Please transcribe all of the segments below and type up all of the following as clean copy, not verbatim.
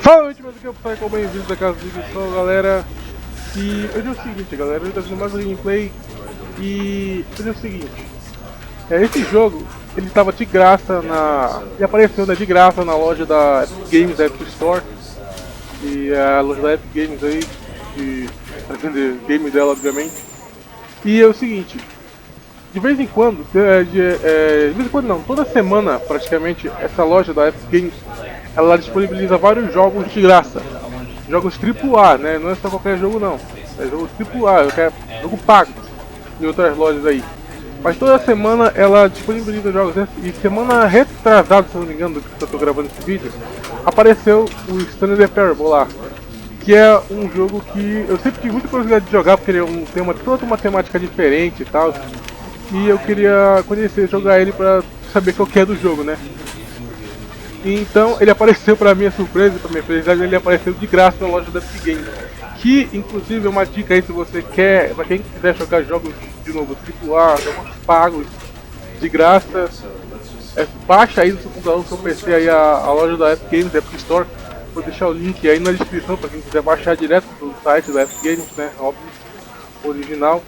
Fala, gente, meus amigos, como bem-vindos da Casa de galera. E hoje é o seguinte, galera, hoje tá fazendo mais um gameplay. E hoje é o seguinte, esse jogo, ele tava de graça ele apareceu, né, de graça na loja da Epic Games, da Epic Store. E a loja da Epic Games aí, pra vender game dela, obviamente. E é o seguinte, de vez em quando, não, toda semana praticamente, essa loja da Epic Games, ela disponibiliza vários jogos de graça. Jogos AAA, né? Não é só qualquer jogo não. É jogo AAA, jogo pago em outras lojas aí. Mas toda semana ela disponibiliza jogos, né? E semana retrasada, se não me engano, do que eu tô gravando esse vídeo, apareceu o Stanley lá. Que é um jogo que eu sempre tive muita curiosidade de jogar, porque ele tem toda uma temática diferente e tal. E eu queria conhecer, jogar ele pra saber qual que é do jogo, né? Então ele apareceu pra minha surpresa, pra minha felicidade, ele apareceu de graça na loja da Epic Games. Que inclusive é uma dica aí, se você quer, pra quem quiser jogar jogos de novo AAA, jogos pagos, de graça, baixa aí no seu computador, no seu PC aí a loja da Epic Games, da Epic Store. Vou deixar o link aí na descrição pra quem quiser baixar direto do site da Epic Games, né, óbvio, original.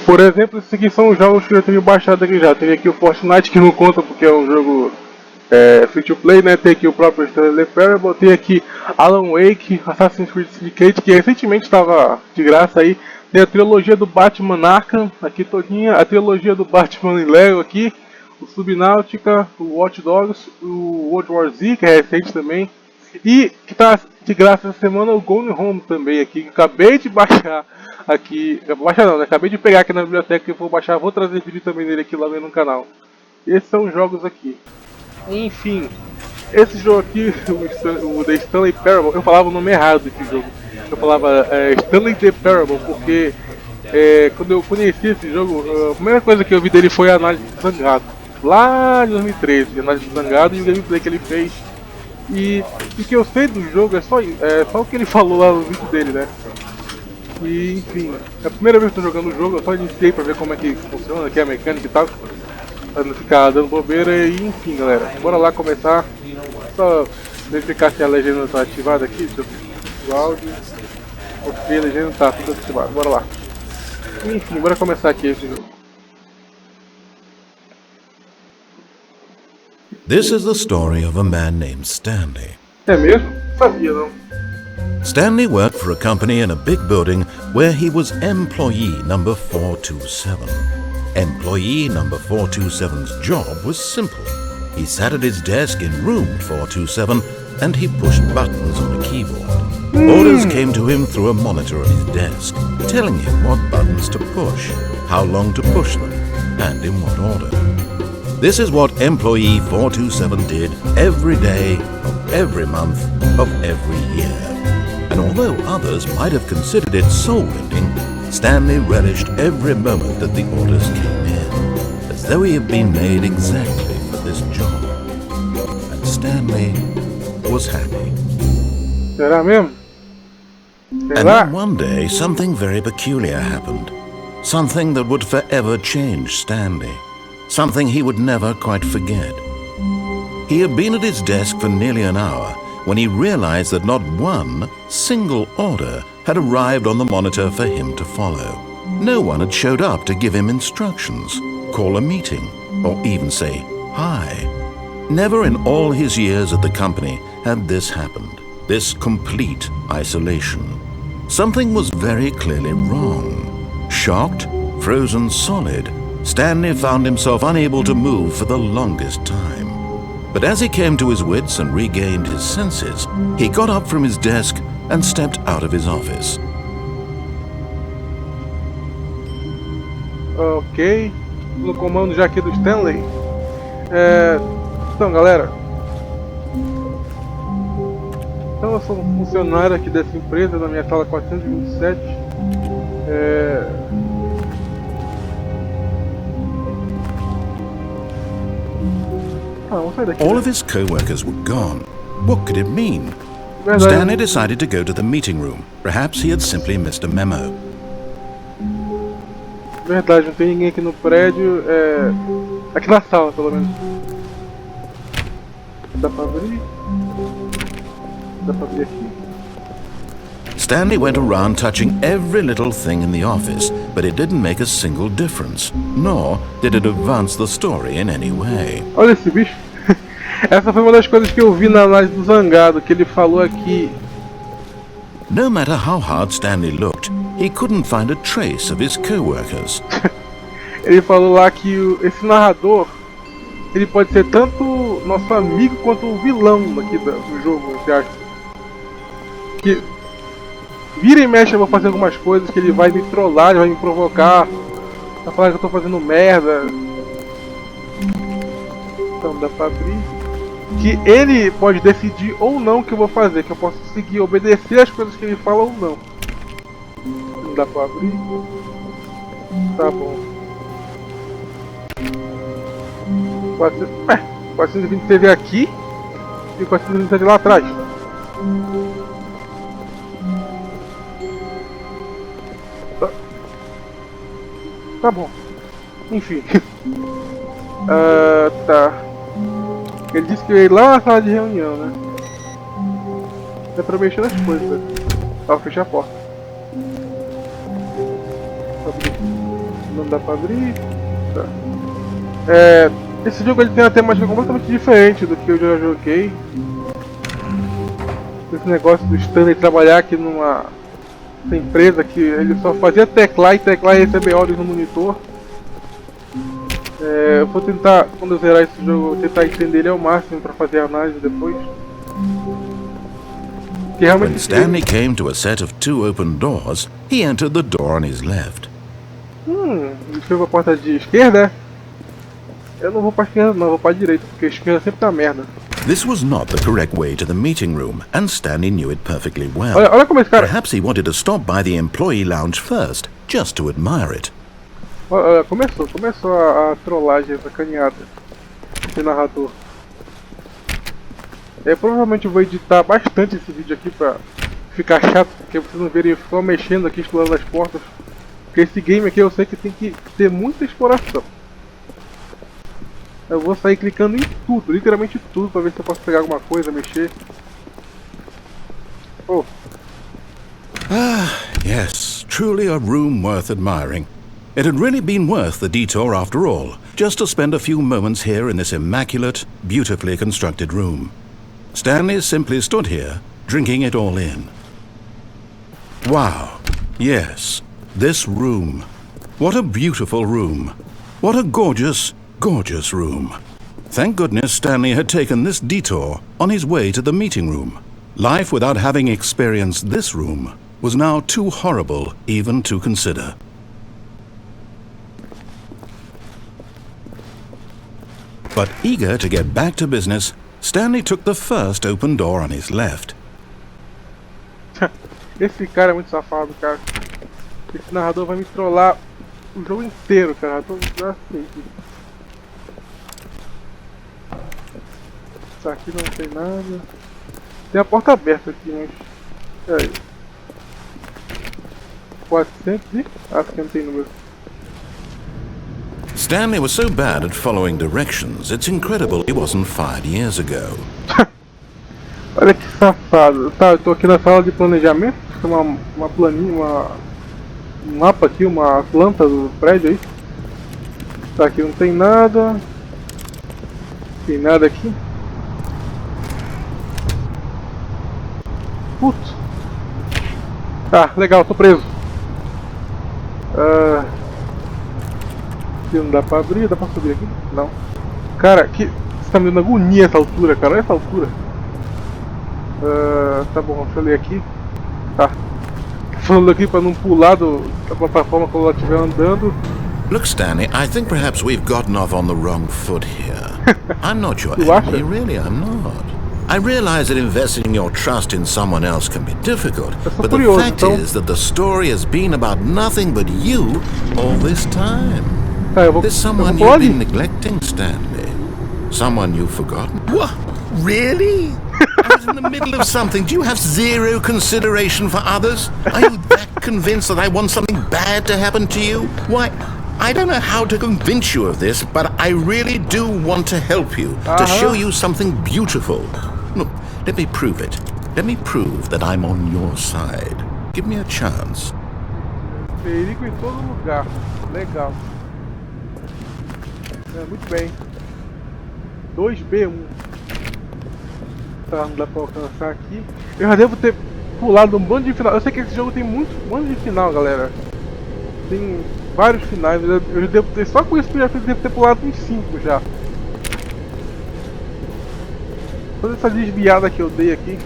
Por exemplo, esses aqui são os jogos que eu tenho baixado aqui já. Tem aqui o Fortnite, que não conta porque é um jogo free to play, né? Tem aqui o próprio Stanley, tem aqui Alan Wake, Assassin's Creed Syndicate, que recentemente estava de graça aí. Tem a trilogia do Batman Arkham aqui todinha, a trilogia do Batman em Lego aqui, o Subnautica, o Watch Dogs, o World War Z, que é recente também. E que tá de graça essa semana o Gone Home também aqui, que acabei de baixar aqui. Baixar não, né? Acabei de pegar aqui na biblioteca, que eu vou baixar, vou trazer vídeo também dele aqui logo no canal. Esses são os jogos aqui. Enfim, esse jogo aqui, o The Stanley Parable, eu falava o nome errado desse jogo. Eu falava Stanley The Parable, porque quando eu conheci esse jogo, a primeira coisa que eu vi dele foi a análise do Zangado. Lá em 2013, a análise do Zangado e o gameplay que ele fez. E o que eu sei do jogo é só o que ele falou lá no vídeo dele, né? E enfim, é a primeira vez que eu tô jogando o jogo, eu só iniciei pra ver como é que funciona, que é a mecânica e tal. Pra não ficar dando bobeira e enfim, galera, bora lá começar. Só verificar se a legenda tá ativada aqui, deixa eu ver o áudio. Ok, a legenda tá tudo ativada, bora lá. Enfim, bora começar aqui esse jogo. This is the story of a man named Stanley. É mesmo? Sabia não. Stanley worked for a company in a big building where he was employee number 427. Employee number 427's job was simple. He sat at his desk in room 427 and he pushed buttons on a keyboard. Orders came to him through a monitor on his desk, telling him what buttons to push, how long to push them, and in what order. This is what employee 427 did every day of every month of every year. And although others might have considered it soul-rending, Stanley relished every moment that the orders came in, as though he had been made exactly for this job. And Stanley was happy. Será mesmo? And then one day, something very peculiar happened. Something that would forever change Stanley. Something he would never quite forget. He had been at his desk for nearly an hour when he realized that not one single order had arrived on the monitor for him to follow. No one had showed up to give him instructions, call a meeting, or even say hi. Never in all his years at the company had this happened, this complete isolation. Something was very clearly wrong. Shocked, frozen solid, Stanley found himself unable to move for the longest time. But as he came to his wits and regained his senses, he got up from his desk and stepped out of his office. Ok, no comando já aqui do Stanley. Então, galera, então eu sou um funcionário aqui dessa empresa, na minha sala 427. All of his co-workers were gone. What could it mean? Stanley decided to go to the meeting room. Perhaps he had simply missed a memo. Verdade, não tem ninguém aqui no prédio. Aqui na sala, pelo menos. Dá pra abrir? Dá pra abrir aqui. Stanley went around touching every little thing in the office, but it didn't make a single difference, nor did it advance the story in any way. Olha esse bicho. Essa foi uma das coisas que eu vi na análise do Zangado, que ele falou aqui. No matter how hard Stanley looked, he couldn't find a trace of his co-workers. Ele falou lá que esse narrador, ele pode ser tanto nosso amigo quanto o vilão aqui do jogo, você acha? Que vira e mexe eu vou fazer algumas coisas que ele vai me trollar, ele vai me provocar, vai falar que eu tô fazendo merda. Então dá pra abrir. Que ele pode decidir ou não o que eu vou fazer, que eu posso seguir, obedecer as coisas que ele fala ou não. Não dá pra abrir. Tá bom. 426 aqui e 427 lá atrás. Tá bom. Enfim. Tá. Ele disse que eu ia ir lá na sala de reunião, né? É pra mexer nas coisas, né? Pra fechar a porta. Não dá pra abrir. Tá. Esse jogo ele tem uma temática completamente diferente do que eu já joguei. Esse negócio do Stanley trabalhar aqui numa empresa que ele só fazia teclar e receber ordens no monitor. Eu vou tentar, quando eu zerar esse jogo, tentar entender ele ao máximo para fazer a análise depois. When Stanley came to a set of 2 open doors, he entered the door on his left. Ele fez a porta de esquerda? Eu não vou pra esquerda não, eu vou pra direita, porque a esquerda sempre tá merda. This was not the correct way to the meeting room, and Stanley knew it perfectly well. Olha como esse cara... Perhaps he wanted to stop by the employee lounge first, just to admire it. Começou a trollagem, a sacaneada esse narrador. Provavelmente eu vou editar bastante esse vídeo aqui pra ficar chato, porque vocês não verem só mexendo aqui, explorando as portas. Porque esse game aqui eu sei que tem que ter muita exploração. Eu vou sair clicando em tudo, literalmente tudo, pra ver se eu posso pegar alguma coisa, mexer. Oh. Yes, truly a room worth admiring. It had really been worth the detour after all, just to spend a few moments here in this immaculate, beautifully constructed room. Stanley simply stood here, drinking it all in. Wow, yes, this room. What a beautiful room. What a gorgeous, gorgeous room. Thank goodness Stanley had taken this detour on his way to the meeting room. Life without having experienced this room was now too horrible even to consider. But eager to get back to business, Stanley took the first open door on his left. Esse cara é muito safado, cara. Esse narrador vai me trollar o jogo inteiro, cara. Eu tô assim. Isso aqui não tem nada. Tem a porta aberta aqui, mas... Peraí. 400 e... Acho que não tem número. Stanley was so bad at following directions, it's incredible he wasn't fired years ago. Olha que safado. Tá, eu tô aqui na sala de planejamento. Tem uma planinha, um mapa aqui, uma planta do prédio aí. Tá, aqui não tem nada. Tem nada aqui. Putz. Tá, legal, tô preso. Não dá pra abrir, dá pra subir aqui? Não. Cara, que... Você tá me dando agonia essa altura, cara. Olha essa altura. Tá bom, deixa eu ler aqui. Tá. Falando aqui pra não pular da plataforma quando ela estiver andando. Look, Stanley, I think perhaps we've gotten off on the wrong foot here. I'm not your enemy, really, I'm not. I realize that investing your trust in someone else can be difficult, but the fact is that the story has been about nothing but you all this time. There's someone you've been neglecting, Stanley. Someone you've forgotten. What? Really? I was in the middle of something. Do you have zero consideration for others? Are you that convinced that I want something bad to happen to you? Why, I don't know how to convince you of this, but I really do want to help you, to show you something beautiful. Look, let me prove it. Let me prove that I'm on your side. Give me a chance. Perigo em todo lugar. Legal. Muito bem. 2B1. Tá, não dá pra alcançar aqui. Eu já devo ter pulado um bando de final. Eu sei que esse jogo tem muito bando de final, galera. Tem vários finais. Eu já devo ter, só com isso que eu já devo ter pulado uns 5 já. Toda essa desviada que eu dei aqui.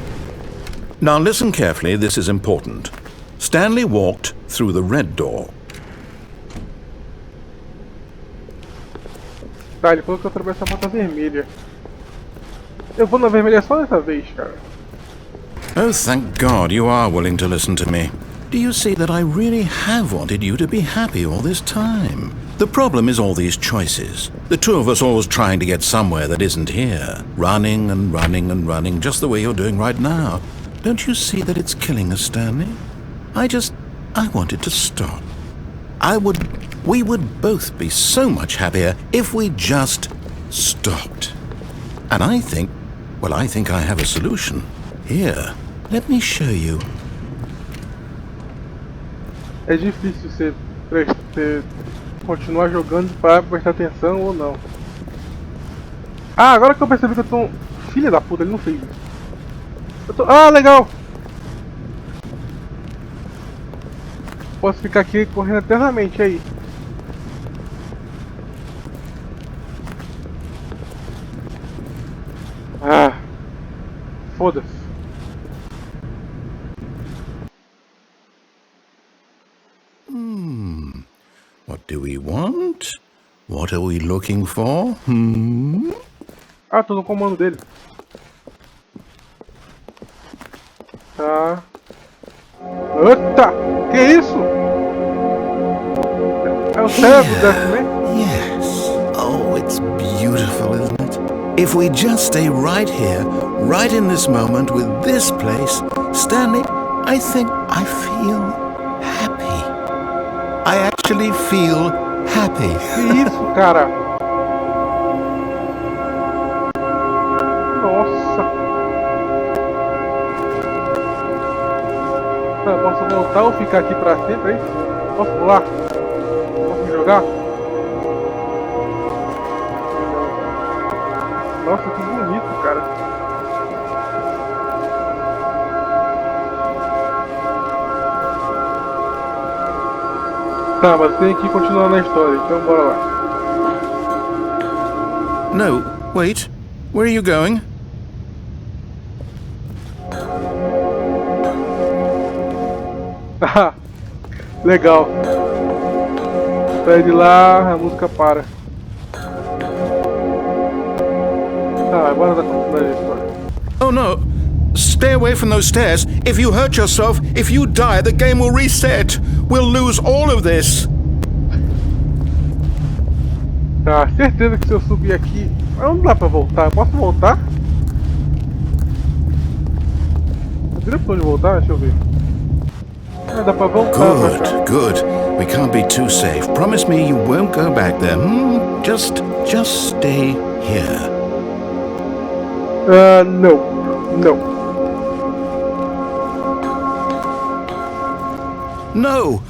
Now listen carefully, this is important. Stanley walked through the red door. Tá, ele falou que eu atravesso a porta vermelha. Eu vou na vermelha só dessa vez, cara. Oh, thank God you are willing to listen to me. Do you see that I really have wanted you to be happy all this time? The problem is all these choices. The two of us always trying to get somewhere that isn't here. Running and running and running, just the way you're doing right now. Don't you see that it's killing us, Stanley? I wanted to stop. We would both be so much happier if we just stopped. And I think I have a solution. Here, let me show you. É difícil você continuar jogando para prestar atenção ou não. Ah, agora que eu percebi que eu tô... Filha da puta, ele não fez isso. Ah, legal! Posso ficar aqui correndo eternamente aí. Ah, foda-se. What do we want? What are we looking for? Ah, tô no comando dele. Tá. Eita! Que isso? É o cérebro dessa, né? Yes. Oh, it's beautiful, isn't it? If we just stay right here, right in this moment with this place, Stanley, I think I feel happy. I actually feel happy. Que isso, cara? Nossa. Tá, eu posso voltar ou ficar aqui pra sempre, hein? Posso pular? Posso me jogar? Nossa, que bonito, cara. Tá, mas tem que continuar na história, então bora lá. No, wait. Where are you going? Ah, legal. Sai de lá, a música para. Tá, agora dá continuidade da história. Oh no! Stay away from those stairs. If you hurt yourself, if you die, the game will reset. We'll lose all of this. Tá, certeza que se eu subir aqui... Não dá pra voltar, eu posso voltar? Eu teria pra onde voltar? Deixa eu ver. Ah, dá pra voltar. Good, good. We can't be too safe. Promise me you won't go back there. Just stay here. No. No!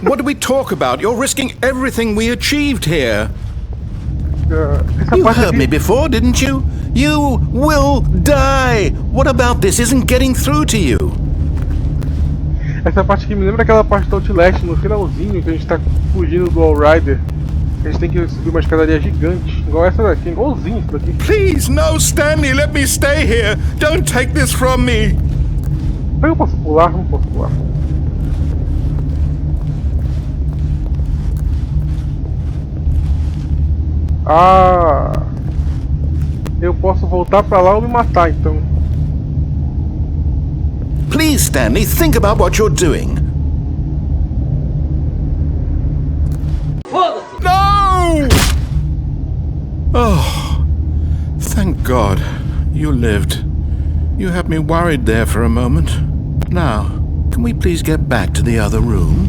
What do we talk about? You're risking everything we achieved here. You heard me before, didn't you? You will die! What about this isn't getting through to you? Essa parte aqui me lembra aquela parte do Outlast, no finalzinho, que a gente tá fugindo do All Rider. A gente tem que subir uma escadaria gigante, igual essa daqui, igualzinho isso daqui. Please, no, Stanley, let me stay here. Don't take this from me. Eu posso pular? Não posso pular. Ah, eu posso voltar pra lá ou me matar, então. Please, Stanley, think about what you're doing. No! Oh, thank God you lived. You had me worried there for a moment. Now, can we please get back to the other room?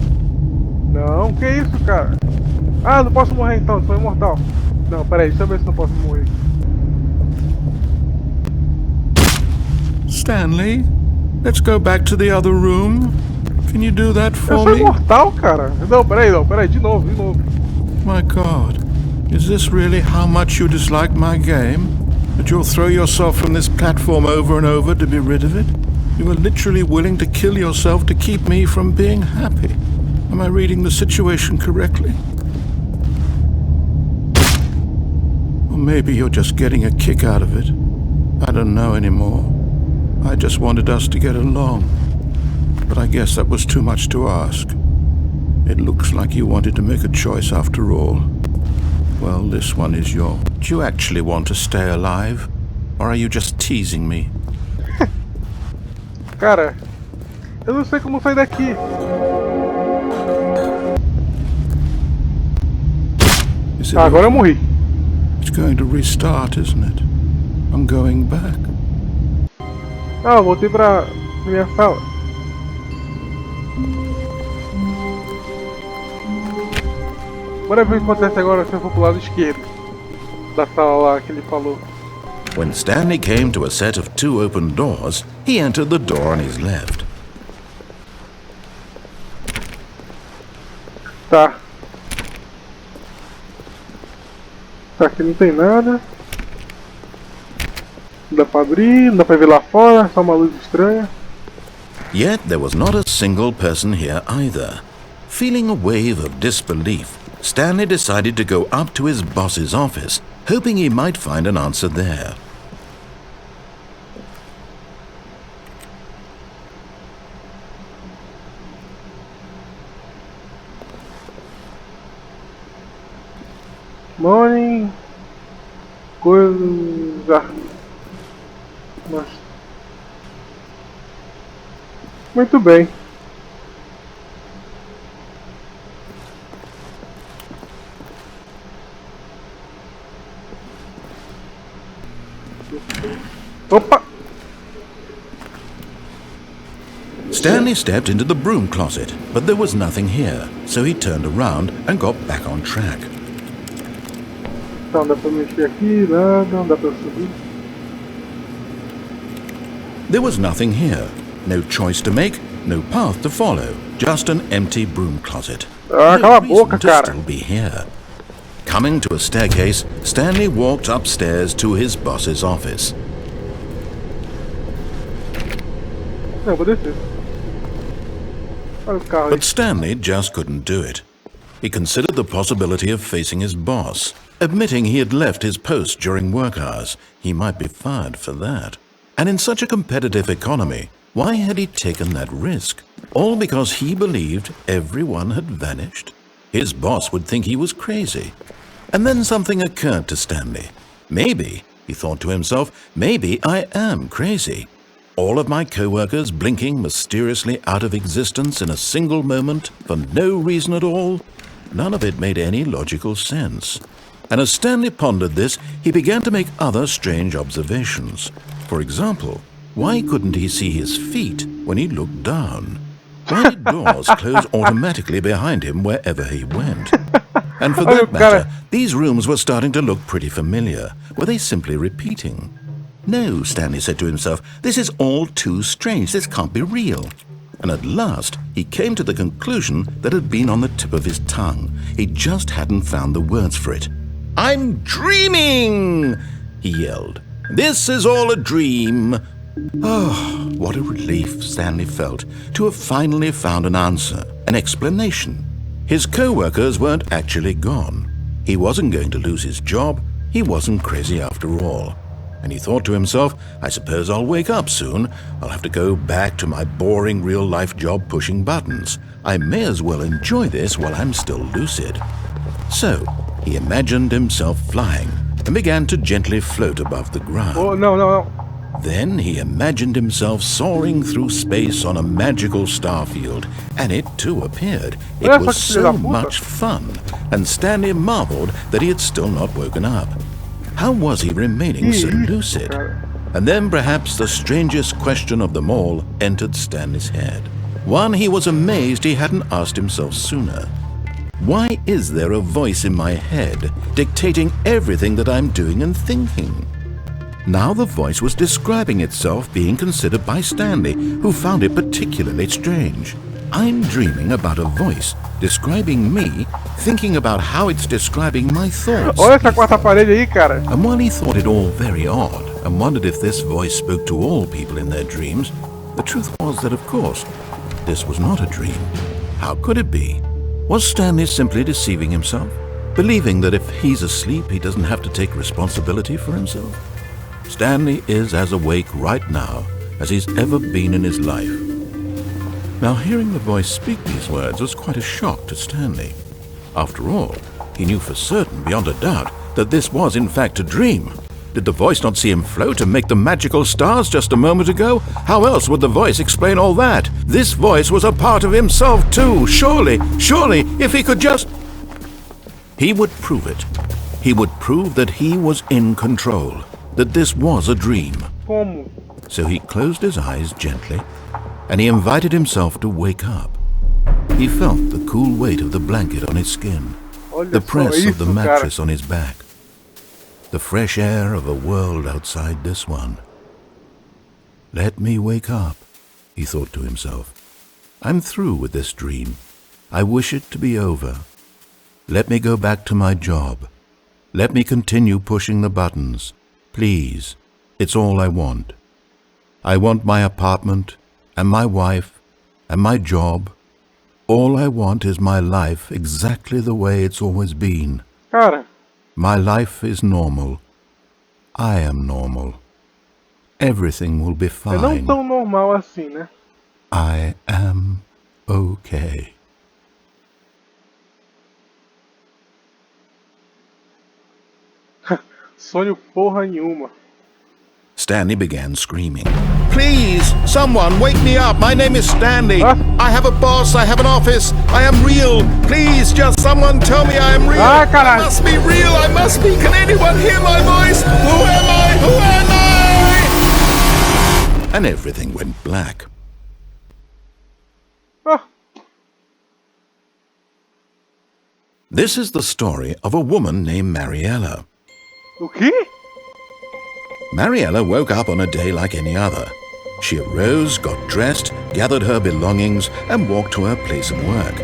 Não, que isso, cara? Ah, não posso morrer então, sou imortal. Não, peraí, deixa eu ver se não posso morrer. Stanley, Let's go back to the other room. Can you do that Eu for sou me? imortal, cara. Não, peraí, de novo. My God, is this really how much you dislike my game? That you'll throw yourself from this platform over and over to be rid of it? You were literally willing to kill yourself to keep me from being happy. Am I reading the situation correctly? Or maybe you're just getting a kick out of it. I don't know anymore. I just wanted us to get along. But I guess that was too much to ask. It looks like you wanted to make a choice after all. Well, this one is yours. Do you actually want to stay alive? Or are you just teasing me? Cara, eu não sei como sair daqui. Agora eu morri. It's going to restart, isn't it? I'm going back. Ah, eu voltei pra minha sala. Bora ver o que acontece agora se eu for pro lado esquerdo da sala lá que ele falou. When Stanley came to a set of 2 open doors, he entered the door on his left. Tá. Tá, aqui não tem nada. Não dá pra abrir, não dá pra ver lá fora, só uma luz estranha. Yet there was not a single person here either. Feeling a wave of disbelief, Stanley decided to go up to his boss's office, hoping he might find an answer there. Morning. Coisa. Mas... Muito bem. Opa! Stanley stepped into the broom closet, but there was nothing here, so he turned around and got back on track. Então dá pra mexer aqui, não dá pra subir. There was nothing here. No choice to make, no path to follow. Just an empty broom closet. Ah, No cala a reason boca, to cara. still be here. Coming to a staircase, Stanley walked upstairs to his boss's office. Não, vou descer. Olha o carro aí. But Stanley just couldn't do it. He considered the possibility of facing his boss. Admitting he had left his post during work hours, he might be fired for that. And in such a competitive economy, why had he taken that risk? All because he believed everyone had vanished? His boss would think he was crazy. And then something occurred to Stanley. Maybe, he thought to himself, maybe I am crazy. All of my co-workers blinking mysteriously out of existence in a single moment for no reason at all? None of it made any logical sense. And as Stanley pondered this, he began to make other strange observations. For example, why couldn't he see his feet when he looked down? Why did doors close automatically behind him wherever he went? And for that matter, these rooms were starting to look pretty familiar. Were they simply repeating? No, Stanley said to himself, this is all too strange. This can't be real. And at last, he came to the conclusion that had been on the tip of his tongue. He just hadn't found the words for it. I'm dreaming! He yelled. This is all a dream. Oh, what a relief Stanley felt to have finally found an answer, an explanation. His co-workers weren't actually gone. He wasn't going to lose his job. He wasn't crazy after all. And he thought to himself, I suppose I'll wake up soon. I'll have to go back to my boring real-life job pushing buttons. I may as well enjoy this while I'm still lucid. So, he imagined himself flying and began to gently float above the ground. Oh, no. Then he imagined himself soaring through space on a magical starfield, and it too appeared. It was so much fun, and Stanley marveled that he had still not woken up. How was he remaining so lucid? And then perhaps the strangest question of them all entered Stanley's head. One he was amazed he hadn't asked himself sooner. Why is there a voice in my head dictating everything that I'm doing and thinking? Now the voice was describing itself being considered by Stanley, who found it particularly strange. I'm dreaming about a voice describing me, thinking about how it's describing my thoughts. Olha essa quarta parede aí, cara. And while he thought it all very odd and wondered if this voice spoke to all people in their dreams, the truth was that, of course, this was not a dream. How could it be? Was Stanley simply deceiving himself, believing that if he's asleep, he doesn't have to take responsibility for himself? Stanley is as awake right now as he's ever been in his life. Now, hearing the voice speak these words was quite a shock to Stanley. After all, he knew for certain, beyond a doubt, that this was in fact a dream. Did the voice not see him float and make the magical stars just a moment ago? How else would the voice explain all that? This voice was a part of himself too. Surely, if he could just... He would prove it. He would prove that he was in control, that this was a dream. Como? So he closed his eyes gently, and he invited himself to wake up. He felt the cool weight of the blanket on his skin, the press of the mattress on his back, the fresh air of a world outside this one. Let me wake up, he thought to himself. I'm through with this dream. I wish it to be over. Let me go back to my job. Let me continue pushing the buttons. Please, it's all I want. I want my apartment, and my wife, and my job. All I want is my life exactly the way it's always been. Cara. My life is normal. I am normal. Everything will be fine. É não tão normal assim, né? I am okay. Sonho porra nenhuma. Stanley began screaming. Please, someone, wake me up. My name is Stanley. I have a boss. I have an office. I am real. Please, just someone tell me I am real. I must be real. I must be. Can anyone hear my voice? Who am I? Who am I? And everything went black. This is the story of a woman named Mariella. O quê? Mariella woke up on a day like any other. She arose, got dressed, gathered her belongings, and walked to her place of work.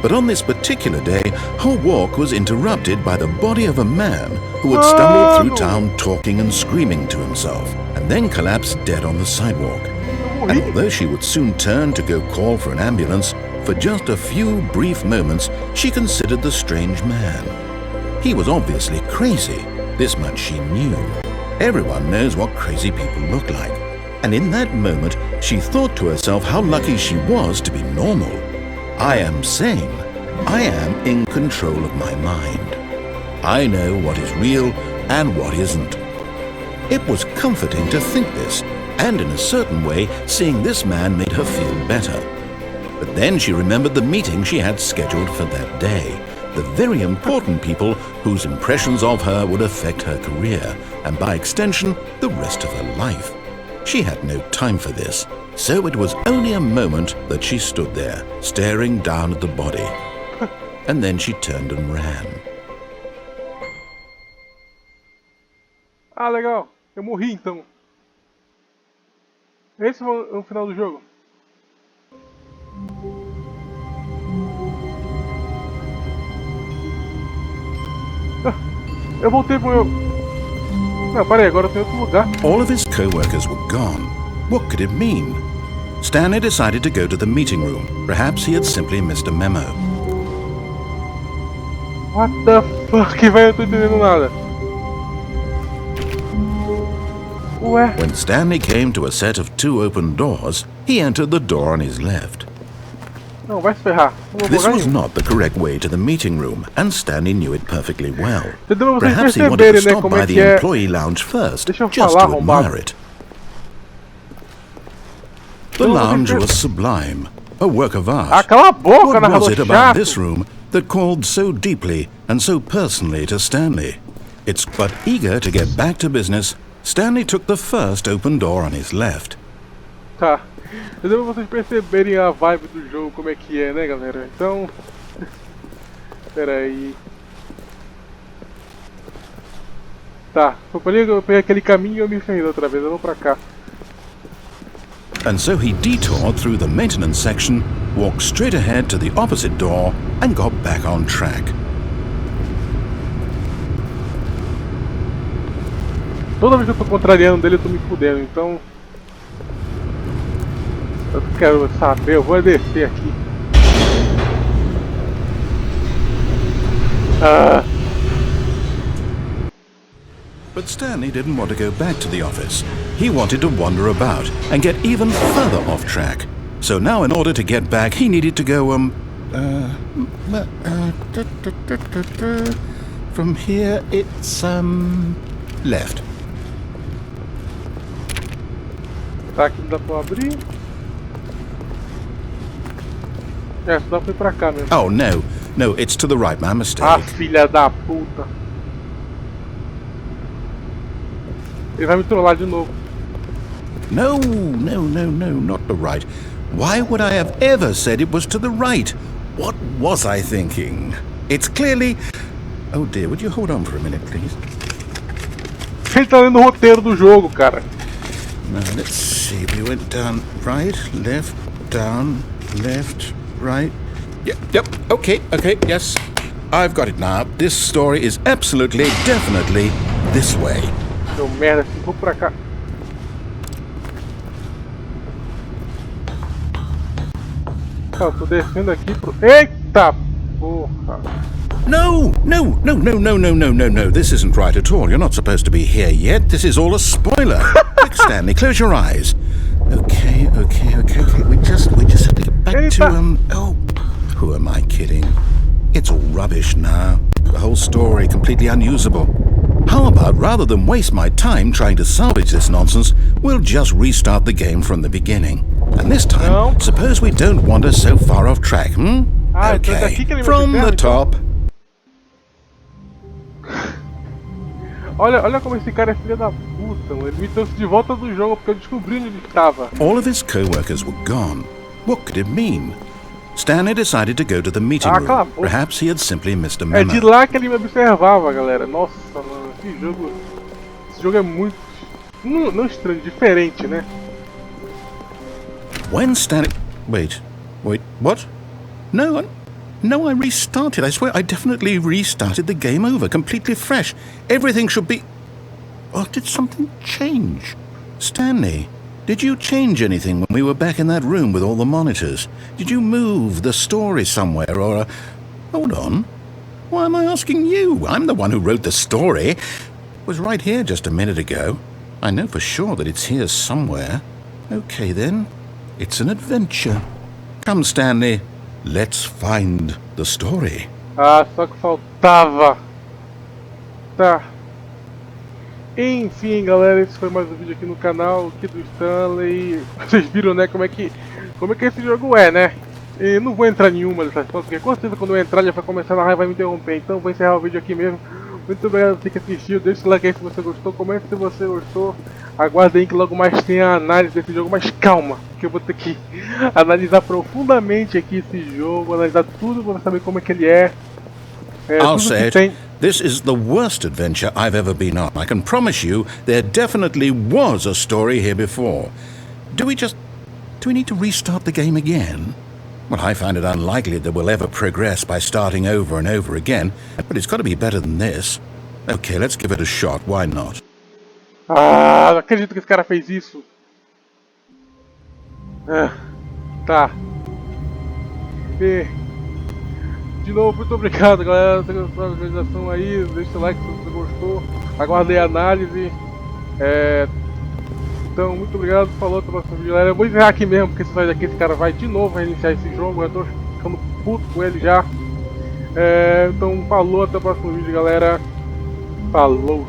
But on this particular day, her walk was interrupted by the body of a man who had stumbled through town talking and screaming to himself, and then collapsed dead on the sidewalk. And although she would soon turn to go call for an ambulance, for just a few brief moments, she considered the strange man. He was obviously crazy. This much she knew. Everyone knows what crazy people look like. And in that moment, she thought to herself how lucky she was to be normal. I am sane. I am in control of my mind. I know what is real and what isn't. It was comforting to think this, and in a certain way, seeing this man made her feel better. But then she remembered the meeting she had scheduled for that day. The very important people whose impressions of her would affect her career, and by extension, the rest of her life. She had no time for this, so it was only a moment that she stood there, staring down at the body. And then she turned and ran. Ah, legal. Eu morri então. Esse foi o final do jogo. Eu voltei pro meu... Não, parei, agora eu tô em outro lugar. All of his co-workers were gone. What could it mean? Stanley decided to go to the meeting room. Perhaps he had simply missed a memo. What the fuck, velho? Eu tô entendendo nada. Ué? When Stanley came to a set of 2 open doors, he entered the door on his left. Não, vai se ferrar. This was not the correct way to the meeting room, and Stanley knew it perfectly well. Vocês Perhaps he wanted to perceberem, né, stop como by é que the é. employee lounge first, Deixa eu just falar, to arrombado. admire it. The lounge was sublime, a work of art. Ah, cala a boca, What was narrador it about chato. this room that called so deeply and so personally to Stanley? But eager to get back to business, Stanley took the first open door on his left. Tá. Mas pra vocês perceberem a vibe do jogo, como é que é, né, galera? Então... Pera aí. Tá, eu peguei aquele caminho e eu me ferrei outra vez, eu vou pra cá. And so he detoured through the maintenance section, walked straight ahead to the opposite door, and got back on track. Toda vez que eu tô contrariando dele, eu tô me fudendo, então... Eu quero saber, eu vou descer aqui. But Stanley didn't want to go back to the office. He wanted to wander about and get even further off track. So now in order to get back, he needed to go, from here it's, left. Tá, aqui não dá pra abrir. É, só dá pra ir pra cá mesmo. Oh, no. No, it's to the right, my mistake. Ah, filha da puta. Ele vai me trollar de novo. No, not the right. Why would I have ever said it was to the right? What was I thinking? It's clearly... Oh dear, would you hold on for a minute, please? Ele tá lendo o roteiro do jogo, cara. Now, let's see. We went down, right, left, down, left, right. Yep, okay, yes. I've got it now. This story is absolutely, definitely this way. Deu merda, assim, vou pra cá. Tá, eu tô descendo aqui pro... Eita porra! No! This isn't right at all. You're not supposed to be here yet. This is all a spoiler. Quick, Stanley, close your eyes. Okay. We just have to get back to, oh, who am I kidding? It's all rubbish now. The whole story completely unusable. How about, rather than waste my time trying to salvage this nonsense, we'll just restart the game from the beginning. And this time, suppose we don't wander so far off track, Okay, from the top. Olha como esse cara é filho da puta, mano. Ele me trouxe de volta do jogo porque eu descobri onde ele estava. All of his co-workers were gone. What could it mean? Stanley decided to go to the meeting room. Perhaps he had simply missed a memo. É de lá que ele me observava, galera. Nossa, mano, esse jogo é muito... Não estranho, diferente, né? When Stanley... Wait, what? No, I restarted. I swear I definitely restarted the game over, completely fresh. Everything should be... Or did something change? Stanley, did you change anything when we were back in that room with all the monitors? Did you move the story somewhere or... Hold on. Why am I asking you? I'm the one who wrote the story. It was right here just a minute ago. I know for sure that it's here somewhere. Okay then. It's an adventure. Come, Stanley. Let's find the story. Ah, só que faltava. Tá. Enfim, galera, esse foi mais um vídeo aqui no canal aqui do Stanley. Vocês viram, né, como é que esse jogo é, né? E não vou entrar em nenhuma dessas fotos, porque com certeza quando eu entrar ele vai começar na raiva e vai me interromper. Então vou encerrar o vídeo aqui mesmo. Muito obrigado por ter assistido. Deixa o like aí se você gostou, comente se você gostou. Aguarde aí que logo mais tem a análise desse jogo, mas calma, que eu vou ter que analisar profundamente aqui esse jogo, analisar tudo para saber como é que ele é. I'll say it. This is the worst adventure I've ever been on. I can promise you there definitely was a story here before. Do we need to restart the game again? Well, I find it unlikely that we'll ever progress by starting over and over again, but it's got to be better than this. Okay, let's give it a shot. Why not? Ah, não acredito que esse cara fez isso. Tá. De novo, muito obrigado, galera. Se você gostou da organização aí, deixa o like se você gostou. Aguardei a análise. Então, muito obrigado. Falou, até o próximo vídeo, galera. Eu vou encerrar aqui mesmo, porque se sair daqui, esse cara vai de novo reiniciar esse jogo. Eu tô ficando puto com ele já. Então, falou, até o próximo vídeo, galera. Falou.